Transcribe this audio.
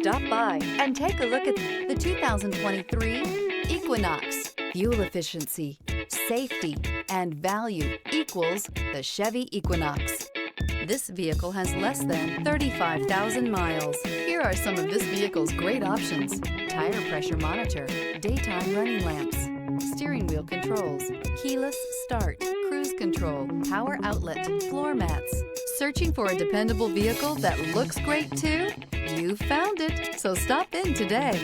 Stop by and take a look at the 2023 Equinox. Fuel efficiency, safety, and value equals the Chevy Equinox. This vehicle has less than 35,000 miles. Here are some of this vehicle's great options: tire pressure monitor, daytime running lamps, steering wheel controls, keyless start, cruise control, power outlet, floor mats. Searching for a dependable vehicle that looks great too? You found it, so stop in today.